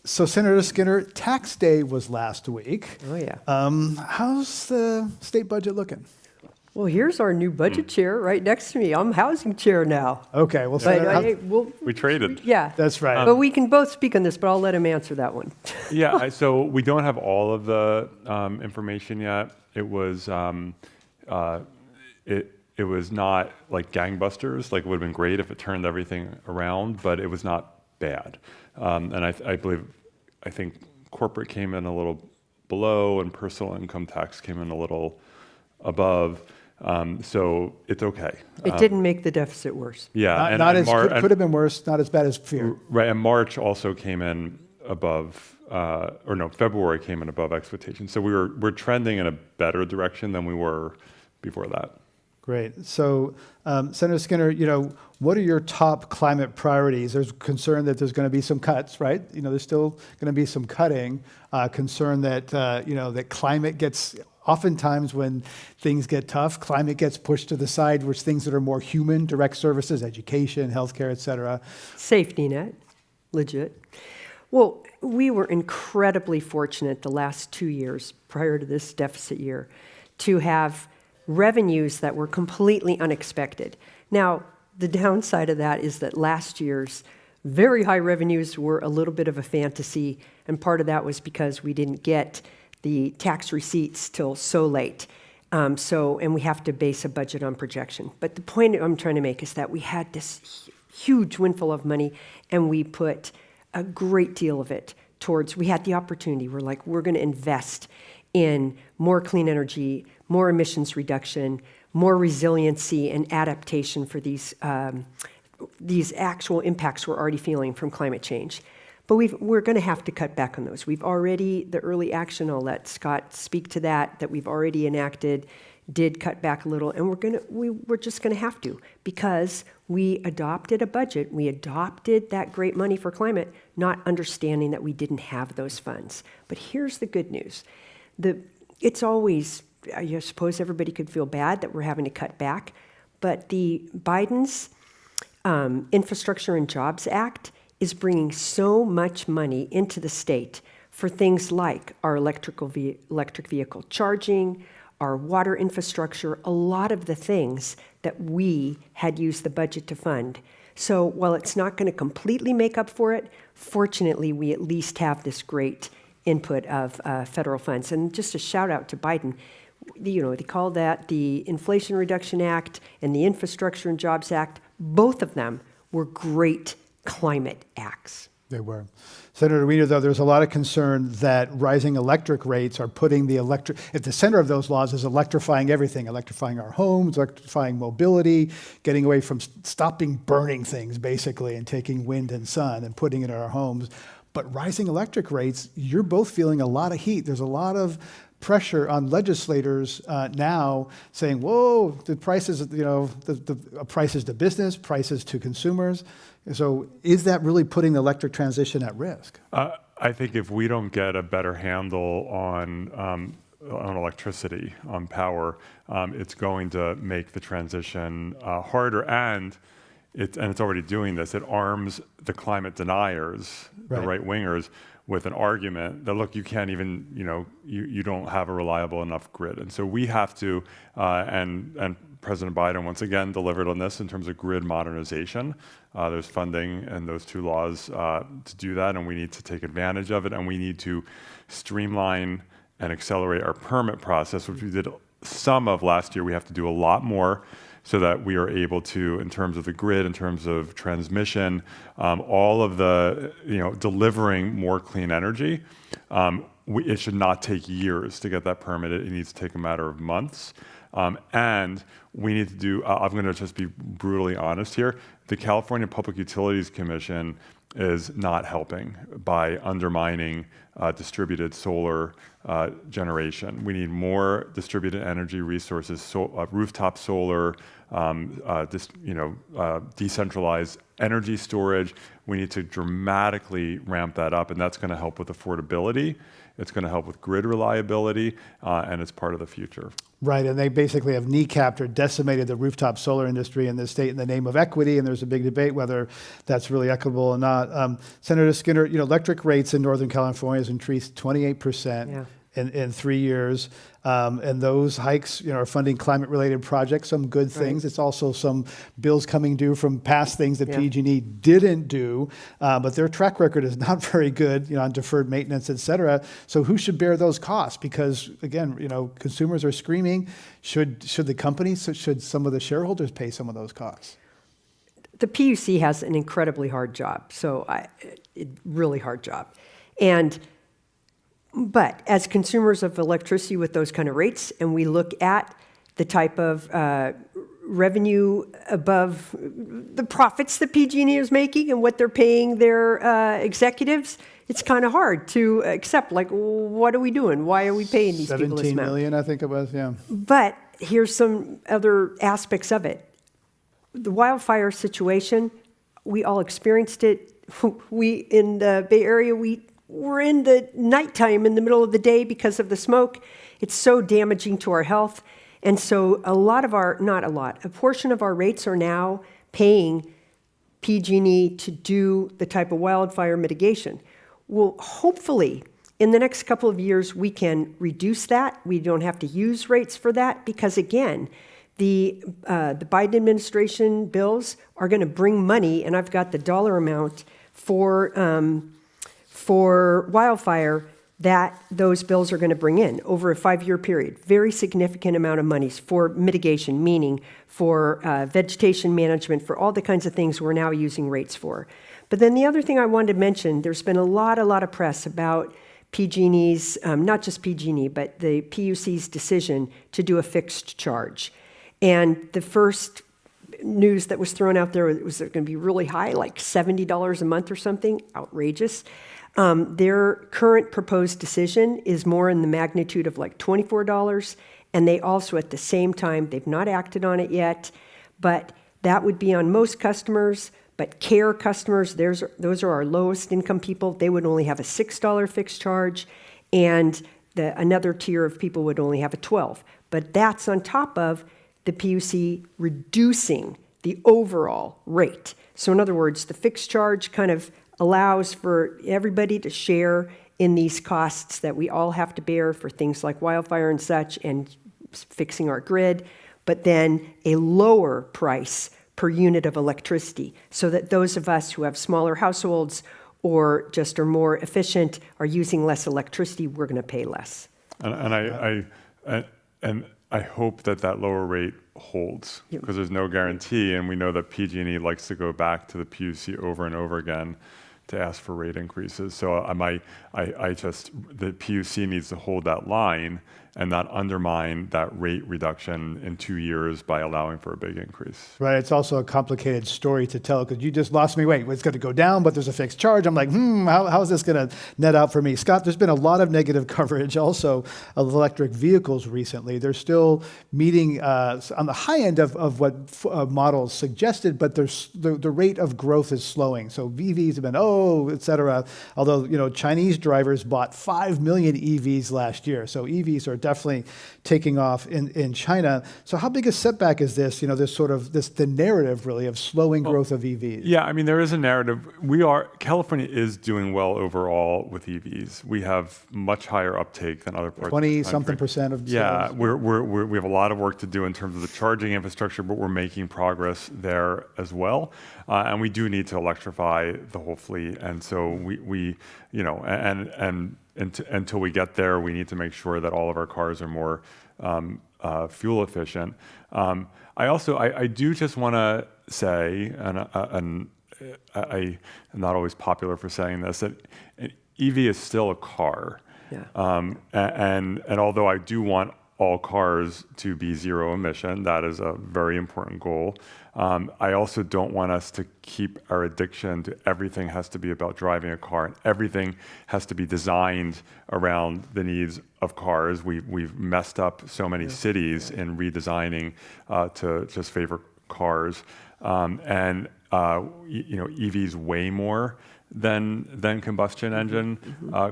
So Senator Skinner, tax day was last week. Oh, yeah. How's the state budget looking? Well, here's our new budget chair right next to me. I'm housing chair now. Okay, well, But Senator, We traded. yeah. that's right. But we can both speak on this, but I'll let him answer that one. Yeah, so we don't have all of the information yet. It was it was not like gangbusters. Like it would have been great if it turned everything around, but it was not bad. And I think corporate came in a little below, and personal income tax came in a little above. So it's okay. It didn't make the deficit worse. Yeah, Could have been worse, not as bad as feared. Right, and March also came in above, February came in above expectations. So we're trending in a better direction than we were before that. Great. So, Senator Skinner, what are your top climate priorities? There's concern that there's going to be some cuts, right? There's still going to be some cutting. Concern that that climate gets, oftentimes when things get tough, climate gets pushed to the side, which things that are more human, direct services, education, healthcare, et cetera. Safety net, legit. Well, we were incredibly fortunate the last 2 years prior to this deficit year to have revenues that were completely unexpected. Now, the downside of that is that last year's very high revenues were a little bit of a fantasy, and part of that was because we didn't get the tax receipts till so late. And we have to base a budget on projection. But the point I'm trying to make is that we had this huge windfall of money, and we put a great deal of it towards, we had the opportunity. We're going to invest in more clean energy, more emissions reduction, more resiliency and adaptation for these actual impacts we're already feeling from climate change. But we're going to have to cut back on those. We've already, the early action, I'll let Scott speak to that we've already enacted, did cut back a little, and we're just going to have to, because we adopted a budget, we adopted that great money for climate, not understanding that we didn't have those funds. But here's the good news. It's always, I suppose everybody could feel bad that we're having to cut back, but the Biden's Infrastructure and Jobs Act is bringing so much money into the state for things like our electric vehicle charging, our water infrastructure, a lot of the things that we had used the budget to fund. So while it's not going to completely make up for it, fortunately, we at least have this great input of federal funds. And just a shout out to Biden. They call that the Inflation Reduction Act and the Infrastructure and Jobs Act. Both of them were great climate acts. They were. Senator Wiener, though, there's a lot of concern that rising electric rates are putting at the center of those laws is electrifying everything, electrifying our homes, electrifying mobility, getting away from stopping burning things, basically, and taking wind and sun and putting it in our homes. But rising electric rates, you're both feeling a lot of heat. There's a lot of pressure on legislators now saying, whoa, the prices, the prices to business, prices to consumers. So is that really putting the electric transition at risk? I think if we don't get a better handle on electricity, on power, it's going to make the transition harder, and it's already doing this. It arms the climate deniers, right, the right-wingers, with an argument that, look, you can't even, you don't have a reliable enough grid. And so we have to, and President Biden once again delivered on this in terms of grid modernization. There's funding in those two laws to do that, and we need to take advantage of it, and we need to streamline and accelerate our permit process, which we did some of last year. We have to do a lot more so that we are able to, in terms of the grid, in terms of transmission, all of the, delivering more clean energy. It should not take years to get that permitted. It needs to take a matter of months. And we need to do, I'm going to just be brutally honest here, the California Public Utilities Commission is not helping by undermining distributed solar generation. We need more distributed energy resources, rooftop solar, decentralized energy storage. We need to dramatically ramp that up, and that's going to help with affordability. It's going to help with grid reliability, and it's part of the future. Right, and they basically have kneecapped or decimated the rooftop solar industry in this state in the name of equity, and there's a big debate whether that's really equitable or not. Senator Skinner, electric rates in Northern California has increased 28% in 3 years, and those hikes, are funding climate-related projects, some good things. It's also some bills coming due from past things that PG&E didn't do, but their track record is not very good, on deferred maintenance, et cetera. So who should bear those costs? Because again, consumers are screaming. Should the companies, should some of the shareholders pay some of those costs? The PUC has an incredibly hard job, really hard job, But as consumers of electricity with those kind of rates, and we look at the type of revenue above the profits that PG&E is making and what they're paying their executives, it's kind of hard to accept. Like, what are we doing? Why are we paying these people this 17 amount? million, I think it was, yeah. But here's some other aspects of it. The wildfire situation, we all experienced it. We in the Bay Area, we're in the nighttime in the middle of the day because of the smoke. It's so damaging to our health. And so a portion of our rates are now paying PG&E to do the type of wildfire mitigation. Well, hopefully, in the next couple of years, we can reduce that. We don't have to use rates for that because, again, the Biden administration bills are going to bring money, and I've got the dollar amount for wildfire that those bills are going to bring in over a 5-year period. Very significant amount of monies for mitigation, meaning for vegetation management, for all the kinds of things we're now using rates for. But then the other thing I wanted to mention, there's been a lot of press about PG&E's, not just PG&E, but the PUC's decision to do a fixed charge. And the first news that was thrown out there was going to be really high, like $70 a month or something, outrageous. Their current proposed decision is more in the magnitude of like $24, and they also at the same time, they've not acted on it yet, but that would be on most customers, but care customers, those are our lowest income people, they would only have a $6 fixed charge, and another tier of people would only have a $12. But that's on top of the PUC reducing the overall rate. So in other words, the fixed charge kind of allows for everybody to share in these costs that we all have to bear for things like wildfire and such and fixing our grid, but then a lower price per unit of electricity so that those of us who have smaller households or just are more efficient are using less electricity, we're going to pay less. And I hope that lower rate holds because there's no guarantee, and we know that PG&E likes to go back to the PUC over and over again to ask for rate increases. So the PUC needs to hold that line and not undermine that rate reduction in 2 years by allowing for a big increase. Right, it's also a complicated story to tell because you just lost me. Wait, it's going to go down, but there's a fixed charge. I'm like, how is this going to net out for me? Scott, there's been a lot of negative coverage also of electric vehicles recently. They're still meeting on the high end of what models suggested, but the rate of growth is slowing. So EVs have been, et cetera. Although, Chinese drivers bought 5 million EVs last year. So EVs are definitely taking off in China. So how big a setback is this, the narrative really of slowing growth of EVs? Yeah, I mean, there is a narrative. California is doing well overall with EVs. We have much higher uptake than other parts of the country. 20-something% of sales. Yeah, we have a lot of work to do in terms of the charging infrastructure, but we're making progress there as well. And we do need to electrify the whole fleet. And so until we get there, we need to make sure that all of our cars are more fuel efficient. I do just want to say, and I'm not always popular for saying this, that an EV is still a car. Yeah. And although I do want all cars to be zero emission, that is a very important goal. I also don't want us to keep our addiction to everything has to be about driving a car and everything has to be designed around the needs of cars. We've messed up so many cities in redesigning to just favor cars. And EVs weigh more than combustion engine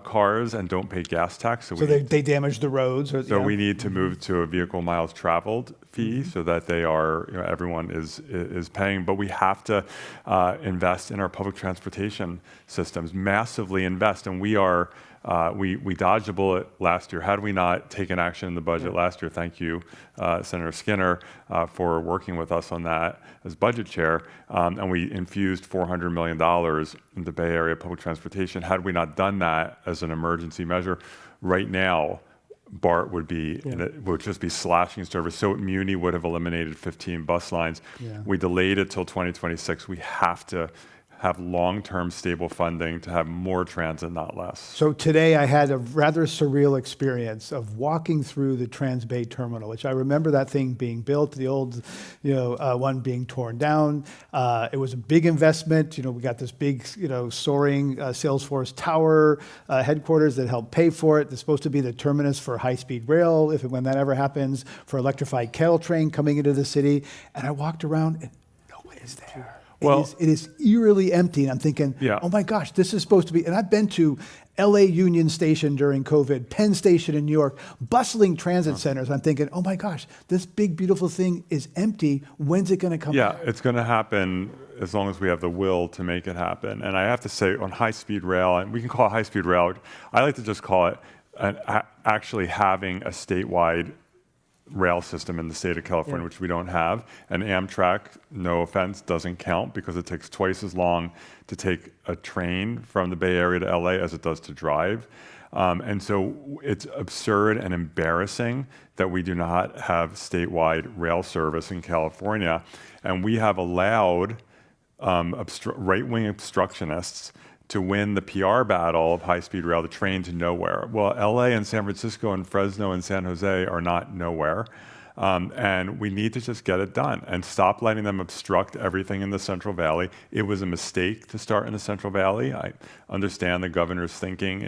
cars and don't pay gas tax. So they damage the roads. So we need to move to a vehicle miles traveled fee so that they are, everyone is paying. But we have to invest in our public transportation systems, massively invest. And we dodged a bullet last year. Had we not taken action in the budget last year, thank you, Senator Skinner, for working with us on that as budget chair. And we infused $400 million in the Bay Area public transportation. Had we not done that as an emergency measure, right now, BART would just be slashing service. So Muni would have eliminated 15 bus lines. Yeah. We delayed it till 2026. We have to have long-term stable funding to have more transit, not less. So today I had a rather surreal experience of walking through the Transbay Terminal, which I remember that thing being built, the old, one being torn down. It was a big investment. We got this big, soaring Salesforce Tower headquarters that helped pay for it. It's supposed to be the terminus for high-speed rail, when that ever happens, for electrified cattle train coming into the city. And I walked around and nobody's there. Well, it is eerily empty, and I'm thinking, oh my gosh, this is supposed to be, and I've been to LA Union Station during COVID, Penn Station in New York, bustling transit centers. I'm thinking, oh my gosh, this big, beautiful thing is empty. When's it going to come back? It's going to happen as long as we have the will to make it happen. And I have to say, on high-speed rail, and we can call it high-speed rail, I like to just call it actually having a statewide rail system in the state of California, which we don't have. And Amtrak, no offense, doesn't count because it takes twice as long to take a train from the Bay Area to LA as it does to drive. And so it's absurd and embarrassing that we do not have statewide rail service in California. And we have allowed right-wing obstructionists to win the PR battle of high-speed rail, the train to nowhere. Well, LA and San Francisco and Fresno and San Jose are not nowhere. And we need to just get it done and stop letting them obstruct everything in the Central Valley. It was a mistake to start in the Central Valley. I understand the governor's thinking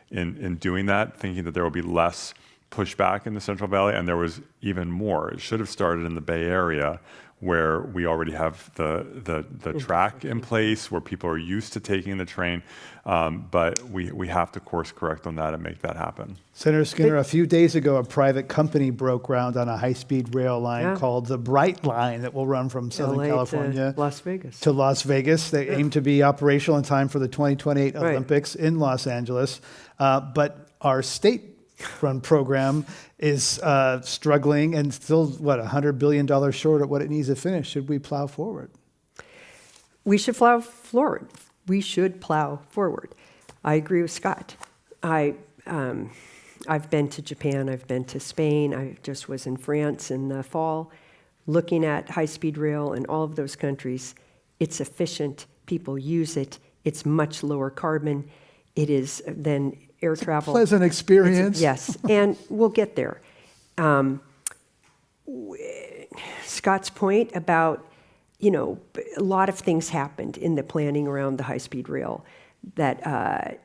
in doing that, thinking that there will be less pushback in the Central Valley, and there was even more. It should have started in the Bay Area, where we already have the track in place, where people are used to taking the train. But we have to course correct on that and make that happen. Senator Skinner, a few days ago, a private company broke ground on a high-speed rail line called the Bright Line that will run from Southern California to Las Vegas. They aim to be operational in time for the 2028 Olympics in Los Angeles. But our state-run program is struggling and still, $100 billion short of what it needs to finish. Should we plow forward? We should plow forward. I agree with Scott. I've been to Japan, I've been to Spain, I just was in France in the fall, looking at high-speed rail in all of those countries. It's efficient, people use it, it's much lower carbon, it is than air travel. Pleasant experience. Yes, and we'll get there. Scott's point about, a lot of things happened in the planning around the high-speed rail that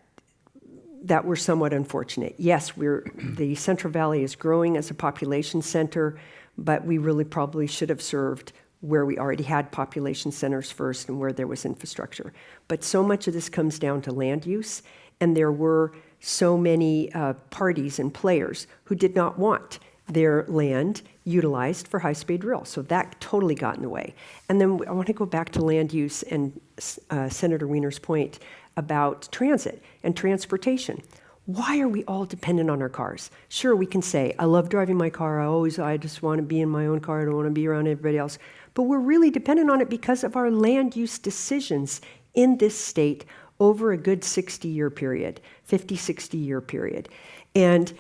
were somewhat unfortunate. Yes, the Central Valley is growing as a population center, but we really probably should have served where we already had population centers first and where there was infrastructure. But so much of this comes down to land use, and there were so many parties and players who did not want their land utilized for high-speed rail. So that totally got in the way. And then I want to go back to land use and Senator Wiener's point about transit and transportation. Why are we all dependent on our cars? Sure, we can say, I love driving my car. I just want to be in my own car. I don't want to be around everybody else. But we're really dependent on it because of our land use decisions in this state over a good 60-year period, 50, 60-year period. And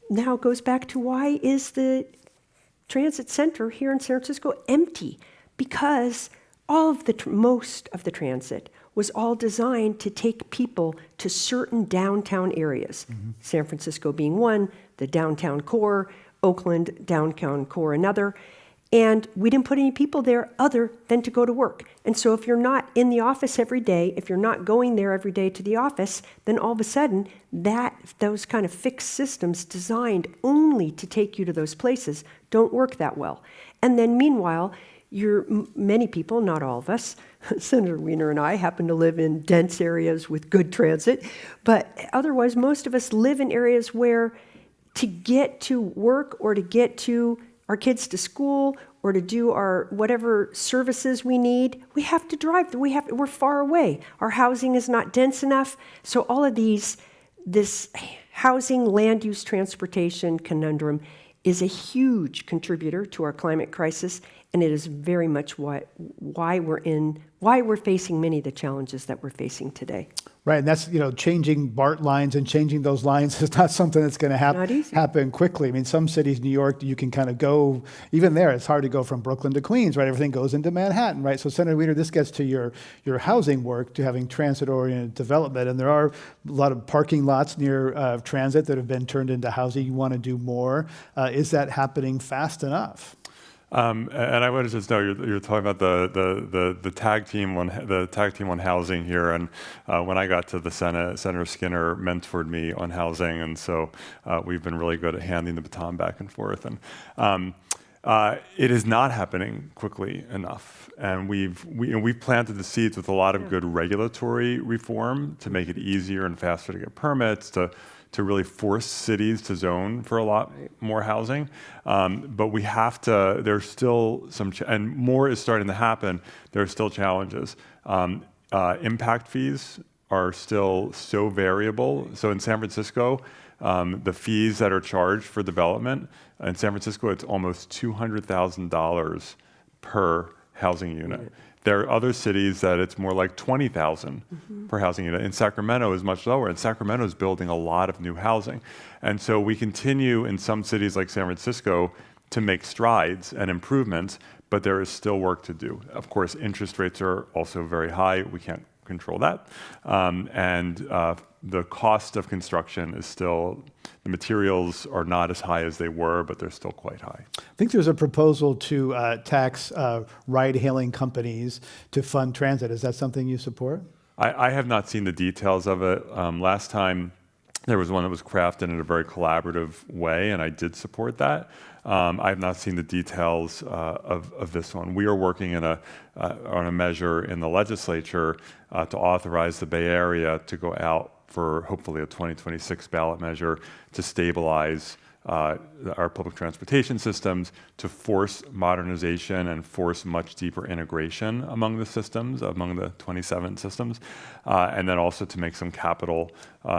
now it goes back to why is the transit center here in San Francisco empty? Because most of the transit was all designed to take people to certain downtown areas. San Francisco being one, the downtown core, Oakland downtown core another. And we didn't put any people there other than to go to work. And so if you're not in the office every day, if you're not going there every day to the office, then all of a sudden those kind of fixed systems designed only to take you to those places don't work that well. And then meanwhile, Many people, not all of us, Senator Wiener and I happen to live in dense areas with good transit, but otherwise most of us live in areas where to get to work or to get to our kids to school or to do our whatever services we need, we have to drive. We're far away. Our housing is not dense enough. So all of this housing, land use, transportation conundrum is a huge contributor to our climate crisis, and it is very much why we're facing many of the challenges that we're facing today. Right, and that's, changing BART lines and changing those lines is not something that's going to happen quickly. I mean, some cities, New York, you can kind of go, even there, it's hard to go from Brooklyn to Queens, right? Everything goes into Manhattan, right? So Senator Wiener, this gets to your housing work, to having transit-oriented development, and there are a lot of parking lots near transit that have been turned into housing. You want to do more. Is that happening fast enough? And I want to just know you're talking about the tag team on housing here, and when I got to the Senate, Senator Skinner mentored me on housing, and so we've been really good at handing the baton back and forth. And it is not happening quickly enough, and we've planted the seeds with a lot of good regulatory reform to make it easier and faster to get permits, to really force cities to zone for a lot more housing. But we have to, there's still and more is starting to happen, there are still challenges. Impact fees are still so variable. So in San Francisco, the fees that are charged for development, in San Francisco, it's almost $200,000 per housing unit. There are other cities that it's more like $20,000 per housing unit. In Sacramento is much lower, and Sacramento is building a lot of new housing. And so we continue in some cities like San Francisco to make strides and improvements, but there is still work to do. Of course, interest rates are also very high. We can't control that. The cost of construction is still, the materials are not as high as they were, but they're still quite high. I think there's a proposal to tax ride-hailing companies to fund transit. Is that something you support? I have not seen the details of it. Last time, there was one that was crafted in a very collaborative way, and I did support that. I have not seen the details of this one. We are working on a measure in the legislature to authorize the Bay Area to go out for hopefully a 2026 ballot measure to stabilize our public transportation systems, to force modernization and force much deeper integration among the systems, among the 27 systems, and then also to make some capital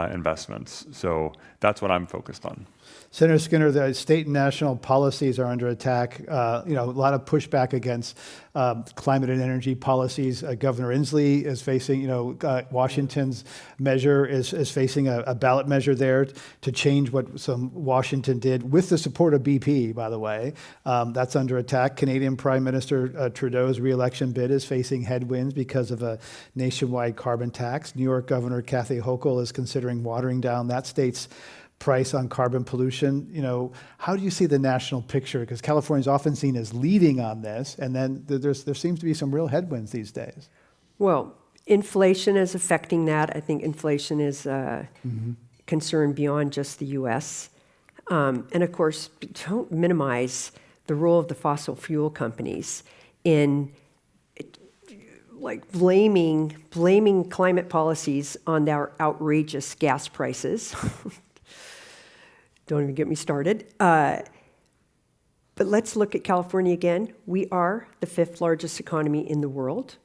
investments. So that's what I'm focused on. Senator Skinner, the state and national policies are under attack. A lot of pushback against climate and energy policies. Governor Inslee is facing, Washington's measure is facing a ballot measure there to change what some Washington did with the support of BP, by the way. That's under attack. Canadian Prime Minister Trudeau's re-election bid is facing headwinds because of a nationwide carbon tax. New York Governor Kathy Hochul is considering watering down that state's price on carbon pollution. How do you see the national picture? Because California is often seen as leading on this, and then there seems to be some real headwinds these days. Well, inflation is affecting that. I think inflation is a concern beyond just the U.S. And of course, don't minimize the role of the fossil fuel companies in blaming climate policies on their outrageous gas prices. Don't even get me started. But let's look at California again. We are the 5th largest economy in the world.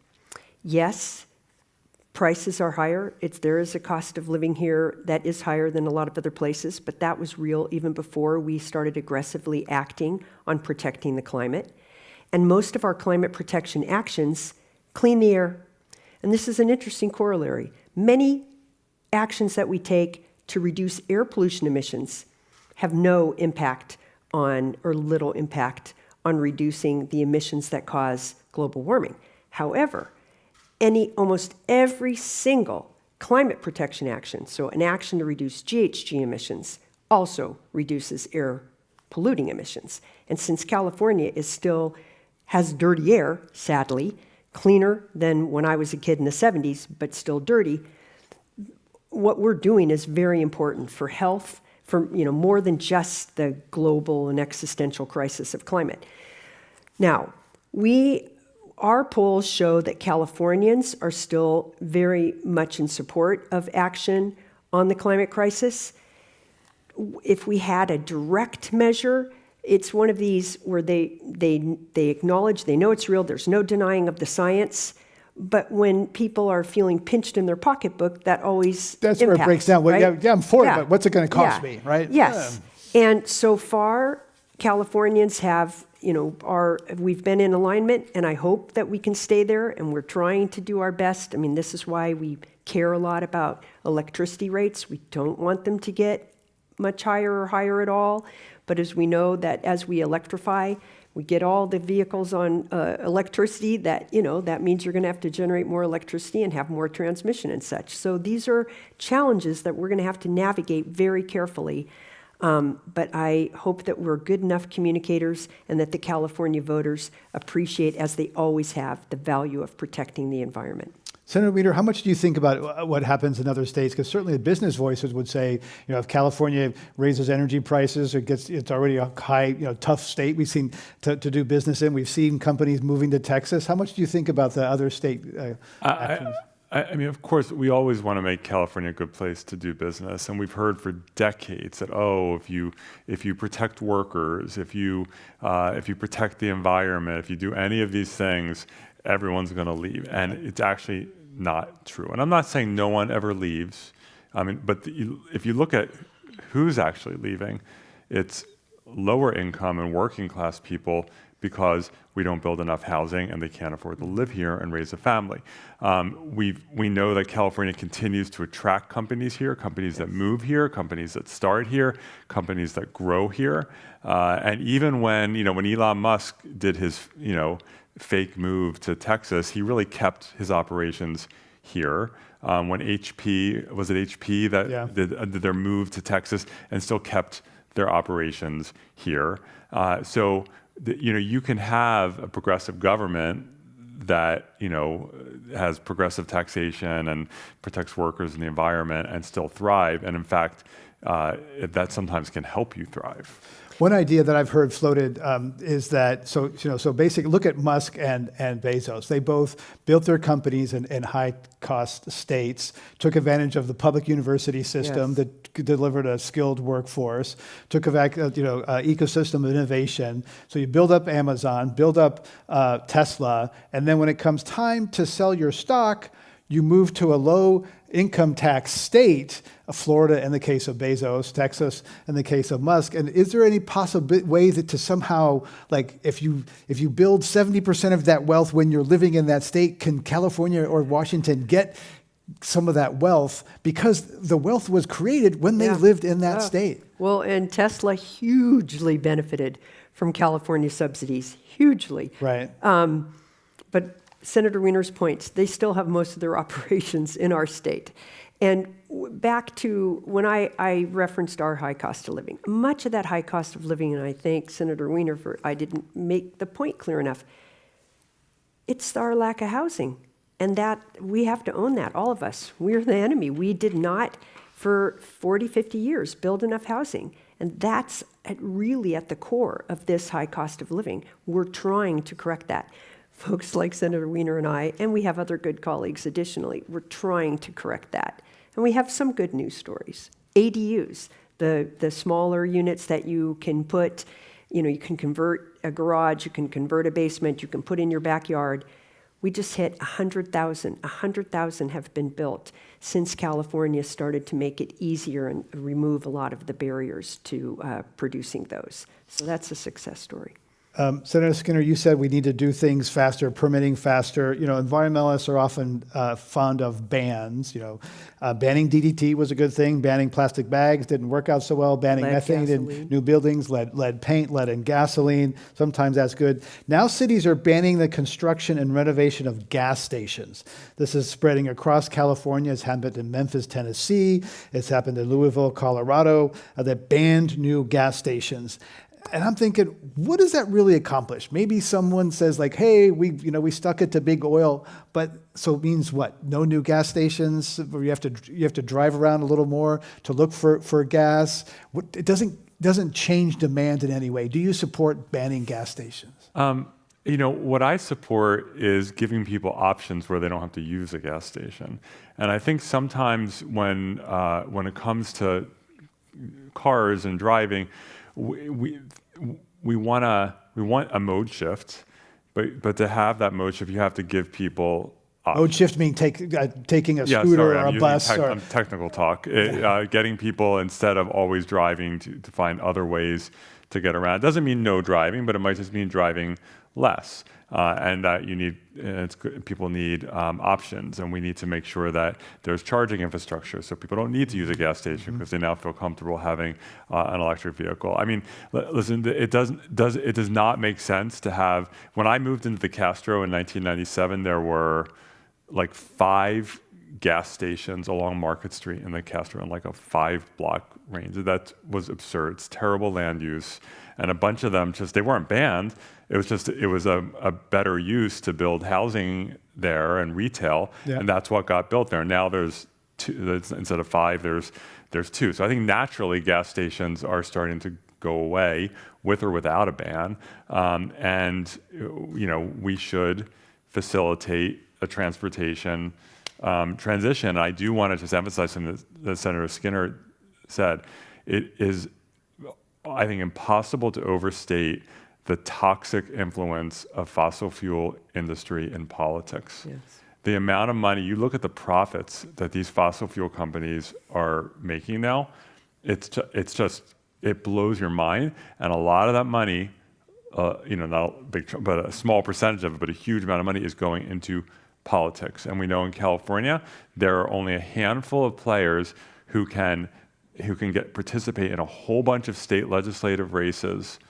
Yes, prices are higher. There is a cost of living here that is higher than a lot of other places, but that was real even before we started aggressively acting on protecting the climate. And most of our climate protection actions clean the air. And this is an interesting corollary. Many actions that we take to reduce air pollution emissions have no impact on, or little impact on, reducing the emissions that cause global warming. However, almost every single climate protection action, so an action to reduce GHG emissions, also reduces air polluting emissions. And since California has dirty air, sadly, cleaner than when I was a kid in the 70s, but still dirty, what we're doing is very important for health, for more than just the global and existential crisis of climate. Now, Our polls show that Californians are still very much in support of action on the climate crisis. If we had a direct measure, it's one of these where they acknowledge, they know it's real, there's no denying of the science, but when people are feeling pinched in their pocketbook, that always That's where it breaks down. Well, right? yeah, I'm for it, Yeah. but what's it going to cost Yeah. me, right? Yes. And so far, Californians have, we've been in alignment, and I hope that we can stay there, and we're trying to do our best. I mean, this is why we care a lot about electricity rates. We don't want them to get much higher or higher at all. But as we know that as we electrify, we get all the vehicles on electricity, that means you're going to have to generate more electricity and have more transmission and such. So these are challenges that we're going to have to navigate very carefully. But I hope that we're good enough communicators and that the California voters appreciate, as they always have, the value of protecting the environment. Senator Wiener, how much do you think about what happens in other states? Because certainly the business voices would say, if California raises energy prices, it's already a high, tough state we've seen to do business in. We've seen companies moving to Texas. How much do you think about the other state actions? I mean, of course, we always want to make California a good place to do business, and we've heard for decades that if you protect workers, if you protect the environment, if you do any of these things, everyone's going to leave, and it's actually not true. And I'm not saying no one ever leaves. I mean, but if you look at who's actually leaving, it's lower income and working class people, because we don't build enough housing and they can't afford to live here and raise a family. We know that California continues to attract companies here, companies that move here, companies that start here, companies that grow here. And even when Elon Musk did his fake move to Texas, he really kept his operations here. When HP that did their move to Texas and still kept their operations here. So you can have a progressive government that has progressive taxation and protects workers and the environment and still thrive. And in fact, that sometimes can help you thrive. One idea that I've heard floated is that so basically look at Musk and Bezos. They both built their companies in high-cost states, took advantage of the public university system that delivered a skilled workforce, took a ecosystem of innovation. So you build up Amazon, build up Tesla, and then when it comes time to sell your stock, you move to a low income tax state, Florida in the case of Bezos, Texas in the case of Musk. And is there any possible way that to somehow, like if you build 70% of that wealth when you're living in that state, can California or Washington get some of that wealth because the wealth was created when they lived in that state? Well, and Tesla hugely benefited from California subsidies, hugely. Right. But Senator Wiener's points, they still have most of their operations in our state. And back to when I referenced our high cost of living, much of that high cost of living, and I thank Senator Wiener for, I didn't make the point clear enough, it's our lack of housing. And that we have to own that, all of us. We're the enemy. We did not, for 40, 50 years, build enough housing. And that's really at the core of this high cost of living. We're trying to correct that. Folks like Senator Wiener and I, and we have other good colleagues additionally, we're trying to correct that. And we have some good news stories. ADUs, the smaller units that you can put, you can convert a garage, you can convert a basement, you can put in your backyard. We just hit 100,000. 100,000 have been built since California started to make it easier and remove a lot of the barriers to producing those. So that's a success story. Senator Skinner, you said we need to do things faster, permitting faster. Environmentalists are often fond of bans. Banning DDT was a good thing. Banning plastic bags didn't work out so well. Banning methane in new buildings, lead paint, lead in gasoline. Sometimes that's good. Now cities are banning the construction and renovation of gas stations. This is spreading across California. It's happened in Memphis, Tennessee. It's happened in Louisville, Colorado, that banned new gas stations. And I'm thinking, what does that really accomplish? Maybe someone says like, hey, we stuck it to big oil, but so it means what? No new gas stations, or you have to drive around a little more to look for gas. It doesn't change demand in any way. Do you support banning gas stations? What I support is giving people options where they don't have to use a gas station. And I think sometimes when it comes to cars and driving, we want a mode shift, but to have that mode shift, you have to give people options. Mode shift meaning taking a Yeah, scooter sorry, or I'm a using bus. Or, technical talk. Getting people, instead of always driving, to find other ways to get around. It doesn't mean no driving, but it might just mean driving less. And that people need options, and we need to make sure that there's charging infrastructure so people don't need to use a gas station because they now feel comfortable having an electric vehicle. I mean, listen, it does not make sense to have. When I moved into the Castro in 1997, there were like 5 gas stations along Market Street in the Castro in like a 5-block range. That was absurd. It's terrible land use. And a bunch of them they weren't banned. It was a better use to build housing there and retail. Yeah. And that's what got built there. Now there's 2, instead of 5, there's 2. So I think naturally gas stations are starting to go away with or without a ban. And we should facilitate a transportation transition. I do want to just emphasize something that Senator Skinner said. It is, I think, impossible to overstate the toxic influence of fossil fuel industry in politics. Yes. The amount of money, you look at the profits that these fossil fuel companies are making now, it blows your mind. And a lot of that money, not a big, but a small percentage of it, but a huge amount of money is going into politics. And we know in California, there are only a handful of players who can participate in a whole bunch of state legislative races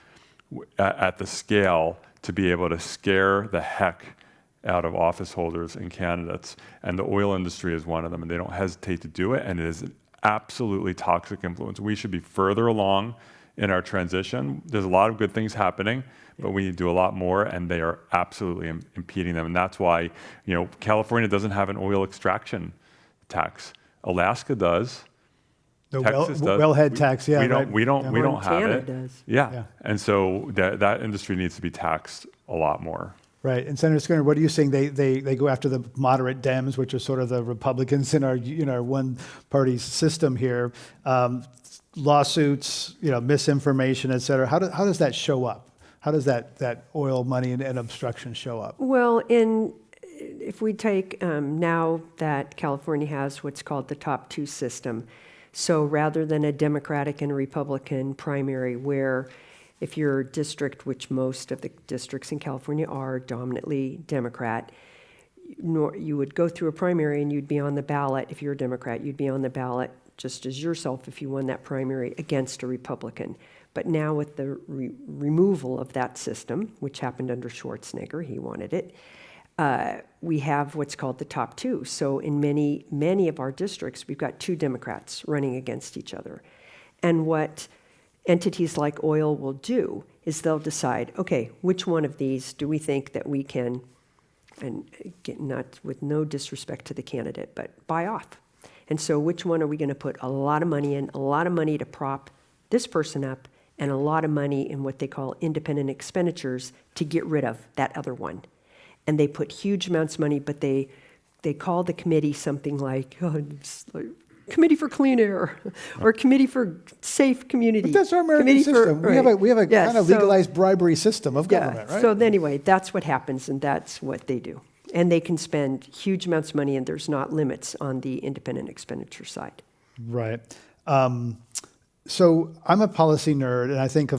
at the scale to be able to scare the heck out of office holders and candidates. And the oil industry is one of them, and they don't hesitate to do it. And it is an absolutely toxic influence. We should be further along in our transition. There's a lot of good things happening, but we need to do a lot more, and they are absolutely impeding them. And that's why, California doesn't have an oil extraction tax. Alaska does. the Texas does. wellhead tax, yeah. We don't have Montana it. does. Yeah. And so that industry needs to be taxed a lot more. Right. And Senator Skinner, what are you saying? They go after the moderate Dems, which are sort of the Republicans in our one-party system here. Lawsuits, misinformation, et cetera. How does that show up? How does that oil money and obstruction show up? Well, if we take now that California has what's called the top 2 system, so rather than a Democratic and a Republican primary where if your district, which most of the districts in California are dominantly Democrat, you would go through a primary and you'd be on the ballot. If you're a Democrat, you'd be on the ballot just as yourself if you won that primary against a Republican. But now with the removal of that system, which happened under Schwarzenegger, he wanted it, we have what's called the top 2. So in many of our districts, we've got 2 Democrats running against each other. And what entities like oil will do is they'll decide, okay, which one of these do we think that we can, and not with no disrespect to the candidate, but buy off. And so which one are we going to put a lot of money in, a lot of money to prop this person up, and a lot of money in what they call independent expenditures to get rid of that other one. And they put huge amounts of money, but they call the committee something like, Committee for Clean Air, or Committee for Safe Community. But that's our American system. We have a kind of legalized bribery system of government, right? So anyway, that's what happens, and that's what they do. And they can spend huge amounts of money, and there's not limits on the independent expenditure side. Right. So I'm a policy nerd, and I think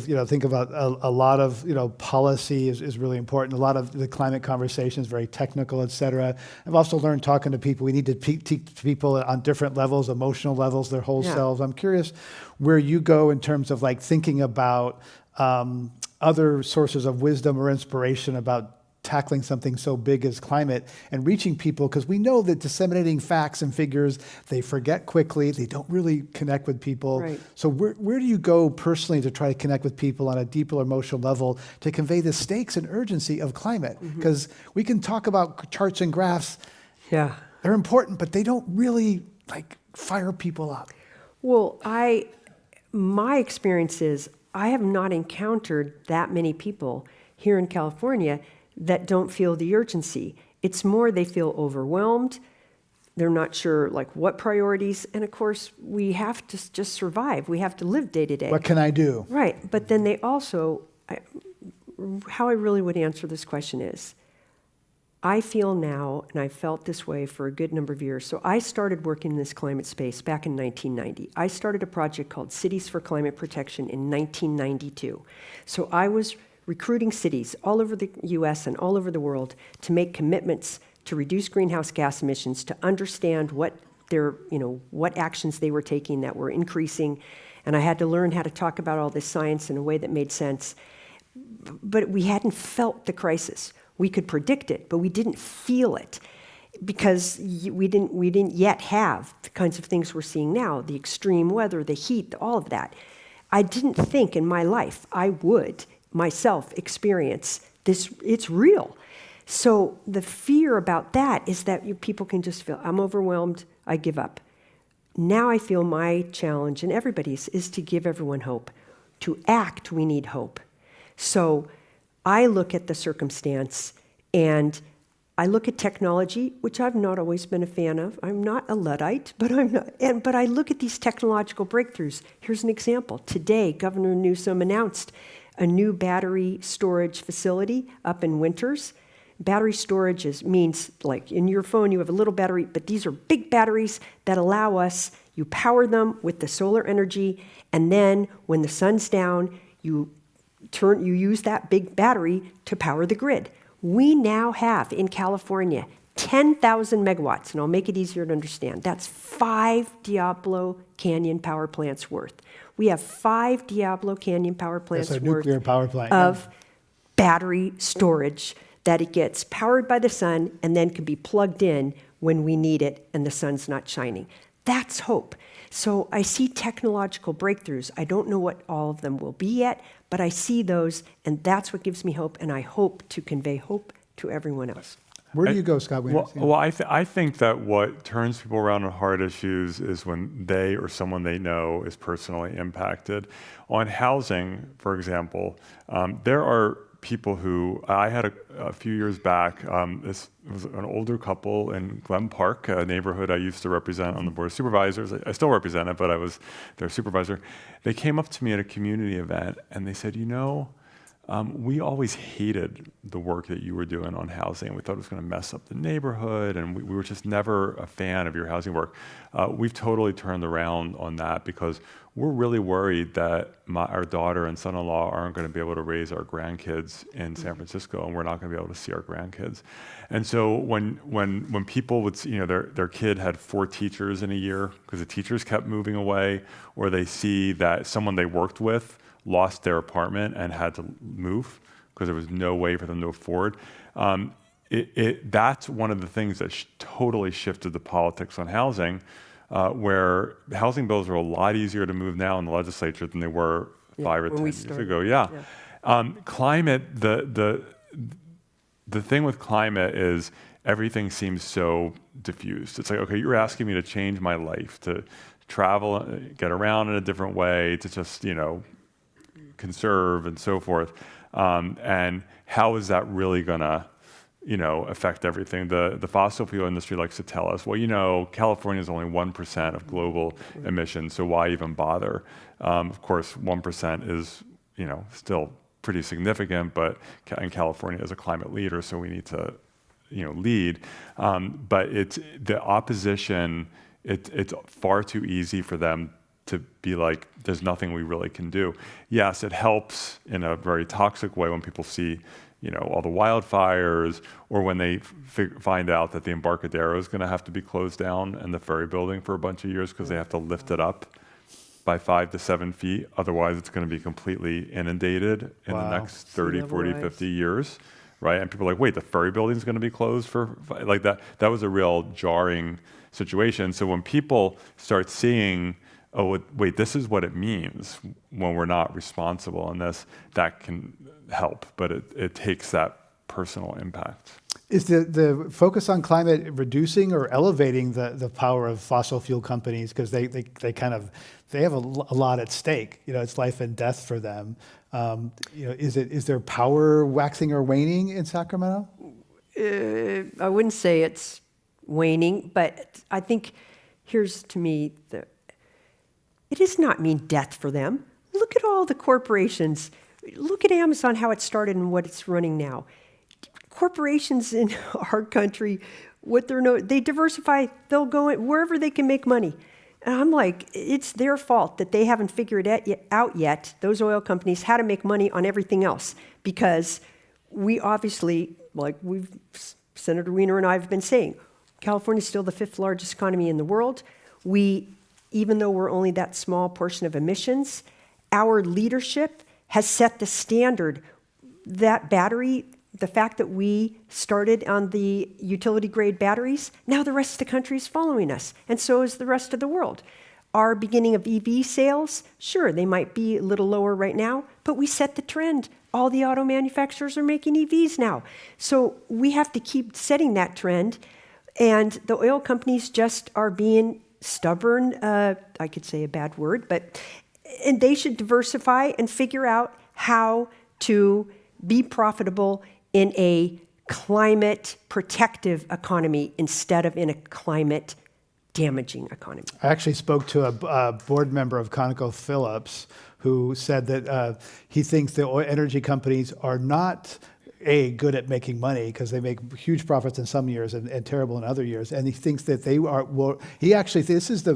about a lot of policy is really important. A lot of the climate conversation is very technical, et cetera. I've also learned talking to people, we need to teach people on different levels, emotional levels, their whole selves. I'm curious where you go in terms of thinking about other sources of wisdom or inspiration about tackling something so big as climate and reaching people, because we know that disseminating facts and figures, they forget quickly, they don't really connect with people. Right. So where do you go personally to try to connect with people on a deeper emotional level to convey the stakes and urgency of climate? Because we can talk about charts and graphs. Yeah. They're important, but they don't really fire people up. Well, my experience is I have not encountered that many people here in California that don't feel the urgency. It's more they feel overwhelmed. They're not sure like what priorities. And of course, we have to just survive. We have to live day to day. What can I do? Right. But then they also, how I really would answer this question is, I feel now, and I've felt this way for a good number of years. So I started working in this climate space back in 1990. I started a project called Cities for Climate Protection in 1992. So I was recruiting cities all over the US and all over the world to make commitments to reduce greenhouse gas emissions, to understand what what actions they were taking that were increasing. And I had to learn how to talk about all this science in a way that made sense. But we hadn't felt the crisis. We could predict it, but we didn't feel it because we didn't yet have the kinds of things we're seeing now, the extreme weather, the heat, all of that. I didn't think in my life I would myself experience this. It's real. So the fear about that is that people can just feel, I'm overwhelmed, I give up. Now I feel my challenge, and everybody's, is to give everyone hope. To act, we need hope. So I look at the circumstance and I look at technology, which I've not always been a fan of. I'm not a Luddite, but but I look at these technological breakthroughs. Here's an example. Today, Governor Newsom announced a new battery storage facility up in Winters. Battery storage means like in your phone you have a little battery, but these are big batteries that allow us, you power them with the solar energy, and then when the sun's down, you use that big battery to power the grid. We now have in California 10,000 megawatts, and I'll make it easier to understand. That's 5 Diablo Canyon power plants worth. We have 5 Diablo Canyon power plants That's a worth nuclear power plant, of battery storage that it gets powered by the sun and then can be plugged in when we need it and the sun's not shining. That's hope. So I see technological breakthroughs. I don't know what all of them will be yet, but I see those, and that's what gives me hope, and I hope to convey hope to everyone else. Where do you go, Scott? Well, I think that what turns people around on hard issues is when they or someone they know is personally impacted. On housing, for example, there are people who, I had a few years back, this was an older couple in Glen Park, a neighborhood I used to represent on the Board of Supervisors. I still represent it, but I was their supervisor. They came up to me at a community event and they said, we always hated the work that you were doing on housing. We thought it was going to mess up the neighborhood, and we were just never a fan of your housing work. We've totally turned around on that because we're really worried that our daughter and son-in-law aren't going to be able to raise our grandkids in San Francisco, and we're not going to be able to see our grandkids. And so when people would see, their kid had 4 teachers in a year because the teachers kept moving away, or they see that someone they worked with lost their apartment and had to move because there was no way for them to afford. That's one of the things that totally shifted the politics on housing, where housing bills are a lot easier to move now in the legislature than they were 5 or 10 years ago. Yeah. Climate, the thing with climate is everything seems so diffused. It's like, okay, you're asking me to change my life, to travel, get around in a different way, to just, conserve and so forth. And how is that really gonna, affect everything? The fossil fuel industry likes to tell us, well, California is only 1% of global emissions, so why even bother? Of course, 1% is, still pretty significant, but in California as a climate leader, so we need to, lead. But it's the opposition. It's far too easy for them to be like, there's nothing we really can do. Yes, it helps in a very toxic way when people see, all the wildfires, or when they find out that the Embarcadero is going to have to be closed down and the ferry building for a bunch of years because they have to lift it up by 5 to 7 feet. Otherwise, it's going to be completely inundated in the next 30, 40, 50 years, right? And people are like, wait, the ferry building is going to be closed for like that? That was a real jarring situation. So when people start seeing, oh, wait, this is what it means when we're not responsible in this, that can help, but it takes that personal impact. Is the focus on climate reducing or elevating the power of fossil fuel companies? Because they have a lot at stake. It's life and death for them. Is their power waxing or waning in Sacramento? I wouldn't say it's waning, but I think here's to me, it does not mean death for them. Look at all the corporations. Look at Amazon, how it started and what it's running now. Corporations in our country, they diversify, they'll go wherever they can make money. And I'm like, it's their fault that they haven't figured out yet, those oil companies, how to make money on everything else. Because we obviously, like Senator Wiener and I have been saying, California is still the 5th largest economy in the world. Even though we're only that small portion of emissions, our leadership has set the standard. That battery, the fact that we started on the utility grade batteries, now the rest of the country is following us, and so is the rest of the world. Our beginning of EV sales, sure, they might be a little lower right now, but we set the trend. All the auto manufacturers are making EVs now. So we have to keep setting that trend, and the oil companies just are being stubborn, I could say a bad word, and they should diversify and figure out how to be profitable in a climate protective economy instead of in a climate damaging economy. I actually spoke to a board member of ConocoPhillips who said that he thinks the oil energy companies are not good at making money because they make huge profits in some years and terrible in other years. And he thinks that they are, this is a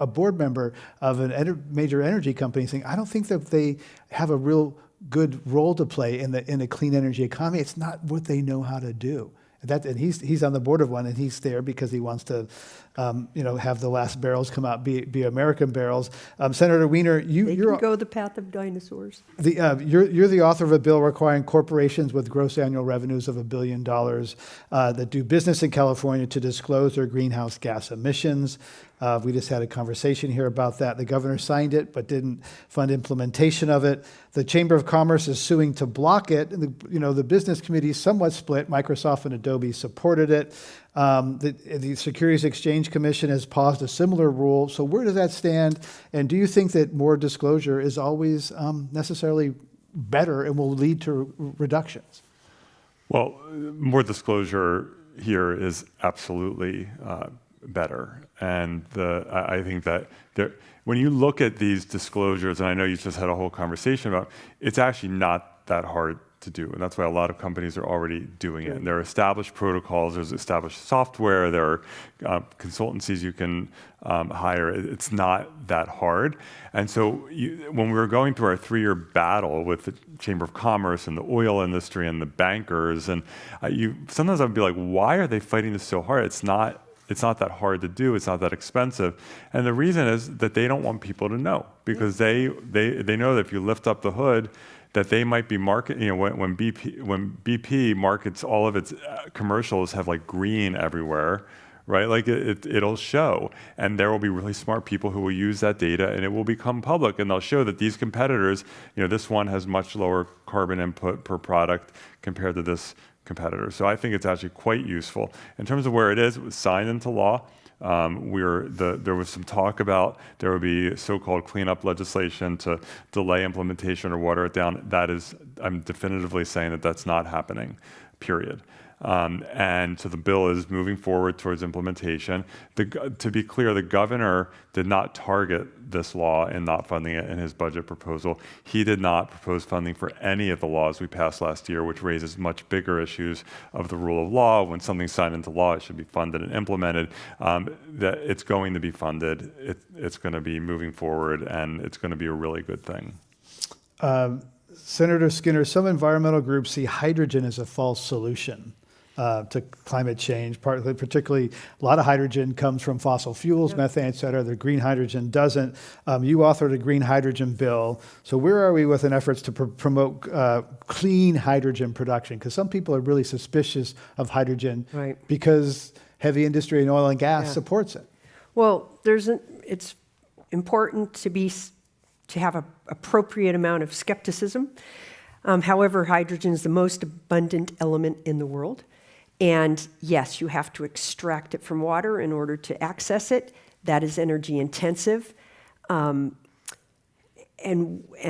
board member of a major energy company saying, I don't think that they have a real good role to play in a clean energy economy. It's not what they know how to do. And he's on the board of one, and he's there because he wants to, have the last barrels come out be American barrels. Senator Wiener, They can go the path of dinosaurs. You're the author of a bill requiring corporations with gross annual revenues of $1 billion that do business in California to disclose their greenhouse gas emissions. We just had a conversation here about that. The governor signed it, but didn't fund implementation of it. The Chamber of Commerce is suing to block it. And the business committee is somewhat split. Microsoft and Adobe supported it. The Securities Exchange Commission has paused a similar rule. So where does that stand? And do you think that more disclosure is always necessarily better and will lead to reductions? Well, more disclosure here is absolutely better. And I think that when you look at these disclosures, and I know you just had a whole conversation about, it's actually not that hard to do. And that's why a lot of companies are already doing it. And there are established protocols, there's established software, there are consultancies you can hire. It's not that hard. And so when we were going through our 3-year battle with the Chamber of Commerce and the oil industry and the bankers, and sometimes I'd be like, why are they fighting this so hard? It's not that hard to do. It's not that expensive. And the reason is that they don't want people to know, because they know that if you lift up the hood, that they might be when BP markets all of its commercials have like green everywhere, right? Like it'll show, and there will be really smart people who will use that data, and it will become public, and they'll show that these competitors, this one has much lower carbon input per product compared to this competitor. So I think it's actually quite useful. In terms of where it was signed into law, there was some talk about there would be so-called cleanup legislation to delay implementation or water it down. I'm definitively saying that that's not happening, period. And so the bill is moving forward towards implementation. To be clear, the governor did not target this law in not funding it in his budget proposal. He did not propose funding for any of the laws we passed last year, which raises much bigger issues of the rule of law. When something's signed into law, it should be funded and implemented. That it's going to be funded. It's going to be moving forward, and it's going to be a really good thing. Senator Skinner, some environmental groups see hydrogen as a false solution to climate change. Particularly, a lot of hydrogen comes from fossil fuels, methane, et cetera. The green hydrogen doesn't. You authored a green hydrogen bill. So where are we with efforts to promote clean hydrogen production? Because some people are really suspicious of hydrogen because heavy industry and oil and gas supports it. Well, it's important to have an appropriate amount of skepticism. However, hydrogen is the most abundant element in the world. And yes, you have to extract it from water in order to access it. That is energy intensive. And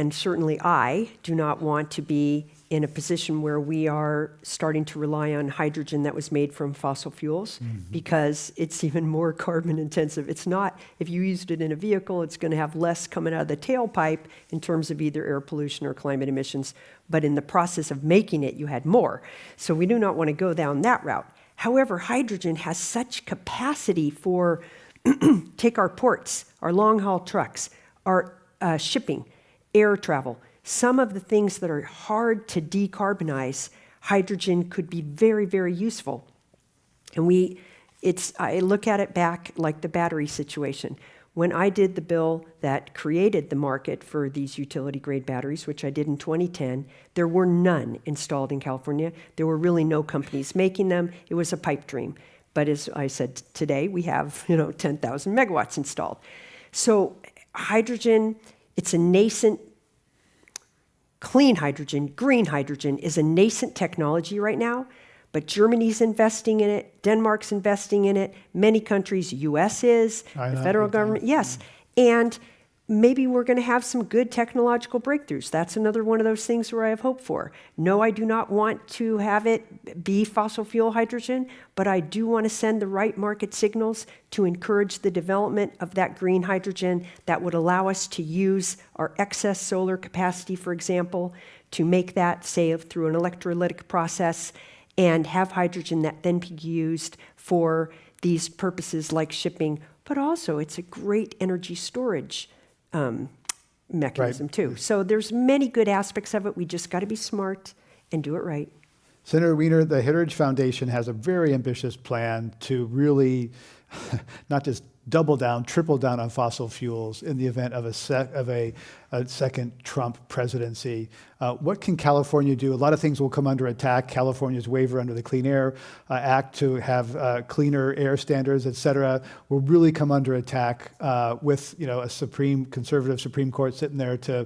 certainly I do not want to be in a position where we are starting to rely on hydrogen that was made from fossil fuels, because it's even more carbon intensive. It's not, if you used it in a vehicle, it's going to have less coming out of the tailpipe in terms of either air pollution or climate emissions, but in the process of making it, you had more. So we do not want to go down that route. However, hydrogen has such capacity for, take our ports, our long haul trucks, our shipping, air travel. Some of the things that are hard to decarbonize, hydrogen could be very, very useful. And I look at it back like the battery situation. When I did the bill that created the market for these utility-grade batteries, which I did in 2010, there were none installed in California. There were really no companies making them. It was a pipe dream. But as I said today, we have 10,000 megawatts installed. So hydrogen, it's a nascent. Clean hydrogen, green hydrogen is a nascent technology right now, but Germany's investing in it, Denmark's investing in it, many countries, US is, the federal government, yes. And maybe we're going to have some good technological breakthroughs. That's another one of those things where I have hope for. No, I do not want to have it be fossil fuel hydrogen, but I do want to send the right market signals to encourage the development of that green hydrogen that would allow us to use our excess solar capacity, for example, to make that, say, through an electrolytic process, and have hydrogen that then be used for these purposes like shipping, but also it's a great energy storage mechanism too. So there's many good aspects of it. We just got to be smart and do it right. Senator Wiener, the Heritage Foundation has a very ambitious plan to really not just double down, triple down on fossil fuels in the event of a second Trump presidency. What can California do? A lot of things will come under attack. California's waiver under the Clean Air Act to have cleaner air standards, et cetera, will really come under attack with a conservative Supreme Court sitting there to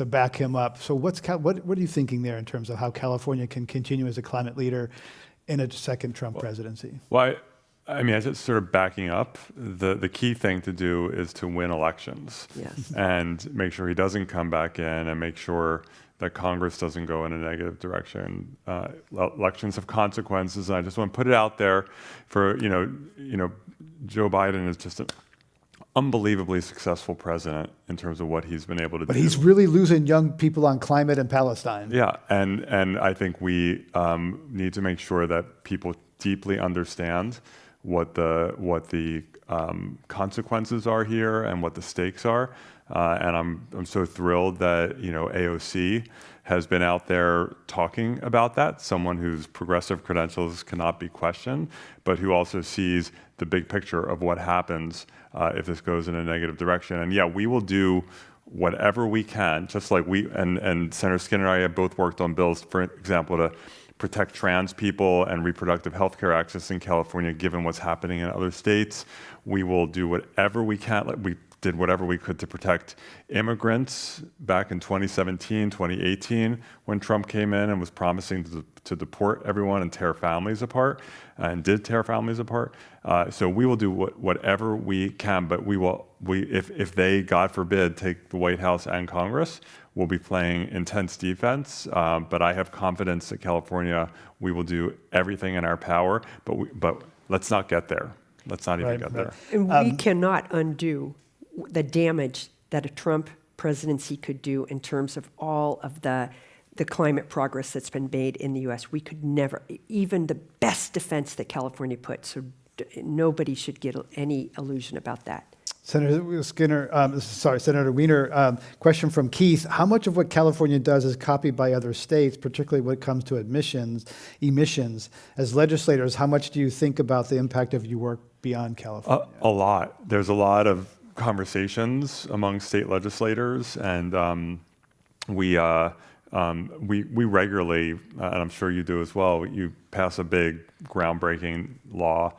back him up. So what are you thinking there in terms of how California can continue as a climate leader in a second Trump presidency? Well, I mean, as it's sort of backing up, the key thing to do is to win elections. Yes. And make sure he doesn't come back in, and make sure that Congress doesn't go in a negative direction. Elections have consequences, and I just want to put it out there for, Joe Biden is just an unbelievably successful president in terms of what he's been able to do. But he's really losing young people on climate and Palestine. Yeah, and I think we need to make sure that people deeply understand what the consequences are here and what the stakes are. And I'm so thrilled that AOC has been out there talking about that. Someone whose progressive credentials cannot be questioned, but who also sees the big picture of what happens if this goes in a negative direction. And yeah, we will do whatever we can, just like and Senator Skinner and I have both worked on bills, for example, to protect trans people and reproductive health care access in California, given what's happening in other states. We will do whatever we can. Like we did whatever we could to protect immigrants back in 2017, 2018, when Trump came in and was promising to deport everyone and tear families apart, and did tear families apart. So we will do whatever we can, but if they, God forbid, take the White House and Congress, we'll be playing intense defense. But I have confidence that California, we will do everything in our power, but let's not get there. Let's not even get there. And we cannot undo the damage that a Trump presidency could do in terms of all of the climate progress that's been made in the U.S. We could never, even the best defense that California put, so nobody should get any illusion about that. Senator Wiener, question from Keith. How much of what California does is copied by other states, particularly when it comes to emissions? As legislators, how much do you think about the impact of your work beyond California? A lot. There's a lot of conversations among state legislators, and we regularly, and I'm sure you do as well, you pass a big groundbreaking law.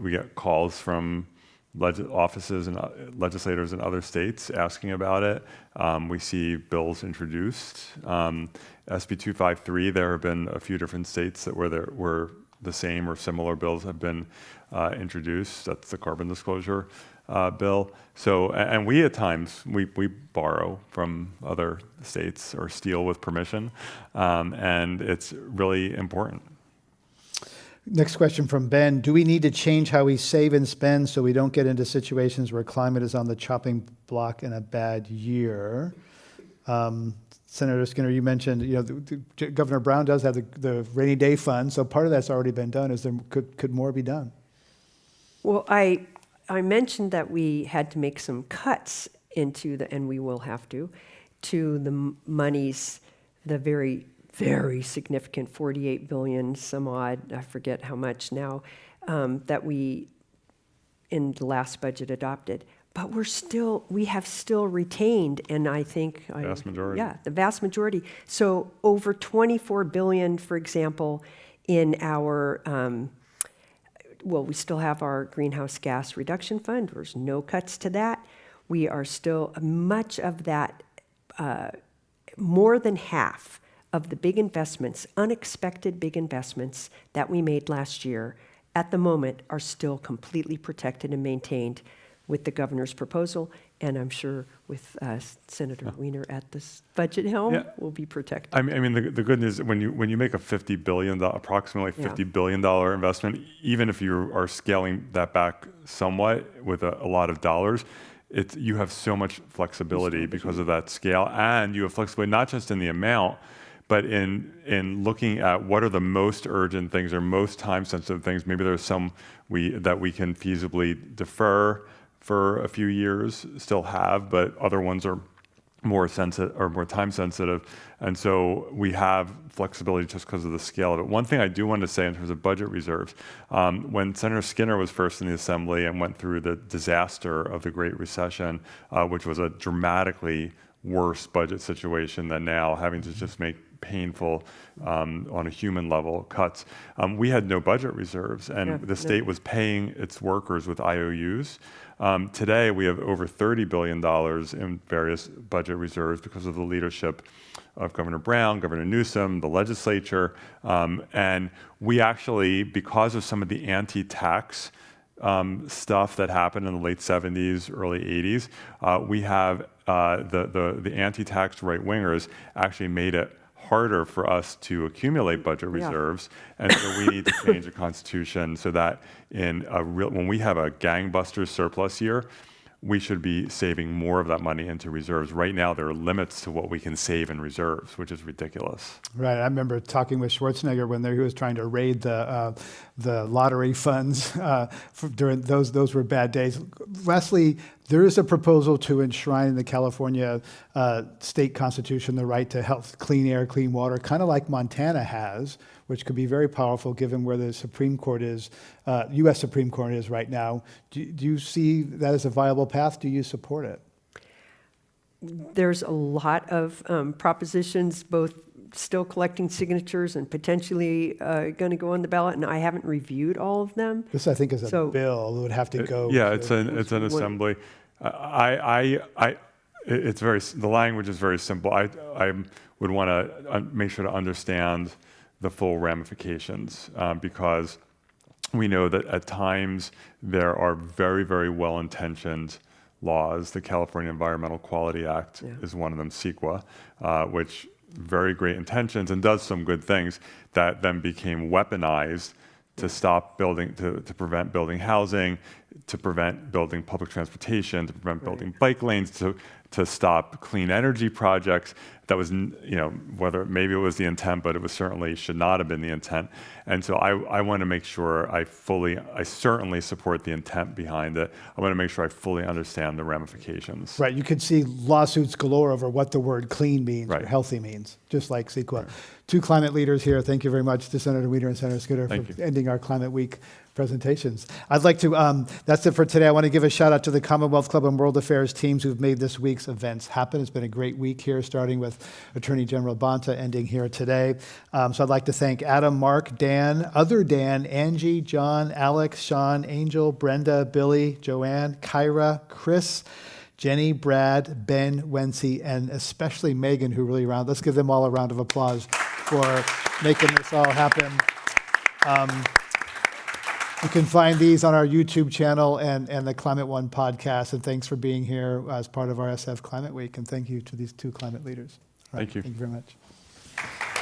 We get calls from offices and legislators in other states asking about it. We see bills introduced. SB 253, there have been a few different states that where the same or similar bills have been introduced. That's the carbon disclosure bill. So, and we at times, we borrow from other states or steal with permission, and it's really important. Next question from Ben. Do we need to change how we save and spend so we don't get into situations where climate is on the chopping block in a bad year? Senator Skinner, you mentioned, Governor Brown does have the rainy day fund, so part of that's already been done. Could more be done? Well, I mentioned that we had to make some cuts and we will have to the monies, the very, very significant 48 billion some odd, I forget how much now, that we in the last budget adopted. But we have still retained, and I think Vast majority. Yeah, the vast majority. So over 24 billion, for example, in our we still have our greenhouse gas reduction fund. There's no cuts to that. We are still much of that, more than half of the big investments, unexpected big investments that we made last year, at the moment are still completely protected and maintained with the governor's proposal, and I'm sure with Senator Wiener at this budget helm, will be protected. I mean, the good news, when you make a approximately $50 billion investment, even if you are scaling that back somewhat with a lot of dollars, you have so much flexibility because of that scale, and you have flexibility not just in the amount, but in looking at what are the most urgent things or most time-sensitive things. Maybe there's some that we can feasibly defer for a few years, still have, but other ones are more sensitive or more time sensitive. And so we have flexibility just because of the scale of it. One thing I do want to say in terms of budget reserves, when Senator Skinner was first in the Assembly and went through the disaster of the Great Recession, which was a dramatically worse budget situation than now, having to just make painful on a human level cuts. We had no budget reserves, and the state was paying its workers with IOUs. Today, we have over $30 billion in various budget reserves because of the leadership of Governor Brown, Governor Newsom, the legislature. And we actually, because of some of the anti-tax stuff that happened in the late 70s, early 80s, we have the anti-tax right-wingers actually made it harder for us to accumulate budget reserves, and so we need to change the Constitution so that when we have a gangbusters surplus year, we should be saving more of that money into reserves. Right now, there are limits to what we can save in reserves, which is ridiculous. Right. I remember talking with Schwarzenegger when he was trying to raid the lottery funds during those were bad days. Lastly, there is a proposal to enshrine in the California state constitution the right to health, clean air, clean water, kind of like Montana has, which could be very powerful given where the Supreme Court is, U.S. Supreme Court is right now. Do you see that as a viable path? Do you support it? There's a lot of propositions, both still collecting signatures and potentially going to go on the ballot, and I haven't reviewed all of them. This, I think, is a bill that would have to go. It's an assembly. It's the language is very simple. I would want to make sure to understand the full ramifications because we know that at times there are very, very well-intentioned laws. The California Environmental Quality Act is one of them, CEQA, which very great intentions and does some good things that then became weaponized to stop building, to prevent building housing, to prevent building public transportation, to prevent building bike lanes, to stop clean energy projects. That was, whether maybe it was the intent, but it was certainly should not have been the intent. And so I want to make sure I certainly support the intent behind it. I want to make sure I fully understand the ramifications. Right, you could see lawsuits galore over what the word clean means or healthy means, just like CEQA. Right. Two climate leaders here. Thank you very much to Senator Wiener and Senator Scudder for ending our Climate Week presentations. I'd like to, that's it for today. I want to give a shout out to the Commonwealth Club and World Affairs teams who've made this week's events happen. It's been a great week here, starting with Attorney General Bonta, ending here today. So I'd like to thank Adam, Mark, Dan, other Dan, Angie, John, Alex, Sean, Angel, Brenda, Billy, Joanne, Kyra, Chris, Jenny, Brad, Ben, Wency, and especially Megan, who really round. Let's give them all a round of applause for making this all happen. You can find these on our YouTube channel and the Climate One podcast. And thanks for being here as part of our SF Climate Week. And thank you to these two climate leaders. All right, Thank you. Thank you very much.